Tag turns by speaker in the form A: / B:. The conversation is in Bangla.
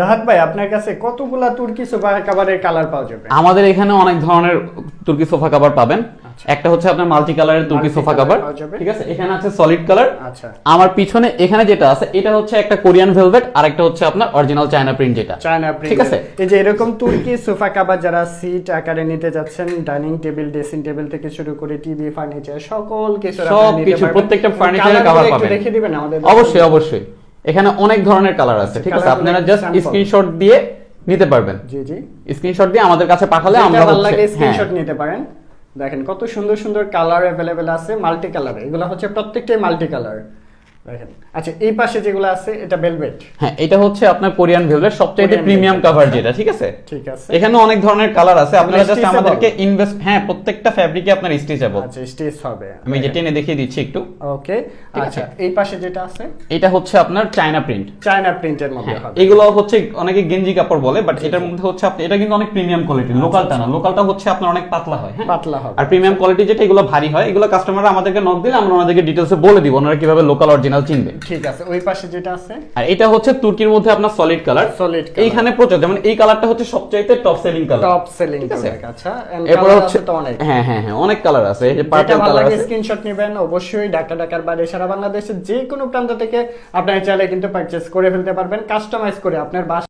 A: রাহাত ভাই, আপনার কাছে কতগুলা তুর্কি সোফা কভারের কালার পাওয়া যাবে?
B: আমাদের এখানে অনেক ধরনের তুর্কি সোফা কভার পাবেন। একটা হচ্ছে আপনার মাল্টি কালারের তুর্কি সোফা কভার, ঠিক আছে। এখানে আছে সলিড কালার।
A: আচ্ছা,
B: আমার পিছনে এখানে যেটা আছে এটা হচ্ছে একটা কোরিয়ান ভেলভেট, আর একটা হচ্ছে আপনার অরিজিনাল চায়না প্রিন্ট, যেটা
A: চায়না প্রিন্ট,
B: ঠিক আছে।
A: এই যে এরকম তুর্কি সোফা কভার যারা সিট আকারে নিতে যাচ্ছেন, ডাইনিং টেবিল, ড্রেসিং টেবিল থেকে শুরু করে টিভি, ফার্নিচার, সকল কিছু
B: সবকিছু প্রত্যেকটা ফার্নিচারের কভার পাবেন।
A: দেখে দিবেন আমাদের?
B: অবশ্যই অবশ্যই, এখানে অনেক ধরনের কালার আছে, ঠিক আছে। আপনারা জাস্ট স্ক্রিনশট দিয়ে নিতে পারবেন।
A: জি জি,
B: স্ক্রিনশট দিয়ে আমাদের কাছে পাঠালে আমরা
A: ভালো লাগে স্ক্রিনশট নিতে পারেন। দেখেন কত সুন্দর সুন্দর কালার अवेलेबल আছে, মাল্টি কালার। এগুলো হচ্ছে প্রত্যেকটাই মাল্টি কালার। দেখেন, আচ্ছা এই পাশে যেগুলো আছে এটা ভেলভেট।
B: হ্যাঁ, এটা হচ্ছে আপনার কোরিয়ান ভেলভেট, সবচেয়ে প্রিমিয়াম কভার যেটা, ঠিক আছে।
A: ঠিক আছে,
B: এখানে অনেক ধরনের কালার আছে, আপনারা জাস্ট আমাদেরকে ইনভেস্ট। হ্যাঁ, প্রত্যেকটা ফ্যাব্রিকে আপনার স্টিচেবল।
A: আচ্ছা, স্টিচ হবে।
B: আমি যে টেনে দেখিয়ে দিচ্ছি একটু।
A: ওকে, আচ্ছা এই পাশে যেটা আছে
B: এটা হচ্ছে আপনার চায়না প্রিন্ট।
A: চায়না প্রিন্টের মধ্যে হবে।
B: এগুলো হচ্ছে অনেকে গেঞ্জি কাপড় বলে, বাট এটার মধ্যে হচ্ছে আপনি, এটা কিন্তু অনেক প্রিমিয়াম কোয়ালিটি। লোকালটা না, লোকালটা হচ্ছে আপনার অনেক পাতলা হয়, হ্যাঁ
A: পাতলা হবে।
B: আর প্রিমিয়াম কোয়ালিটি যেটা, এগুলো ভারী হয়। এগুলো কাস্টমাররা আমাদেরকে নক দিলে আমরা ওনাদেরকে ডিটেইলসে বলে দিব ওনারা কিভাবে লোকাল অরিজিনাল চিনবে।
A: ঠিক আছে, ওই পাশে যেটা আছে
B: আর এটা হচ্ছে তুর্কির মধ্যে আপনার সলিড কালার।
A: সলিড
B: এইখানে প্রচুর, যেমন এই কালারটা হচ্ছে সবচাইতে top selling colour.
A: Top selling
B: ঠিক আছে।
A: আচ্ছা,
B: এরপর হচ্ছে
A: তো অনেক,
B: হ্যাঁ হ্যাঁ হ্যাঁ, অনেক কালার আছে। এই যে
A: যেটা
B: পার্পল
A: ভালো
B: কালার
A: লাগে
B: আছে।
A: স্ক্রিনশট নেবেন। অবশ্যই ঢাকার বাইরে সারা বাংলাদেশে যে কোনো প্রান্ত থেকে আপনারা চাইলে কিন্তু পারচেজ করে ফেলতে পারবেন, কাস্টমাইজ করে আপনার বাসা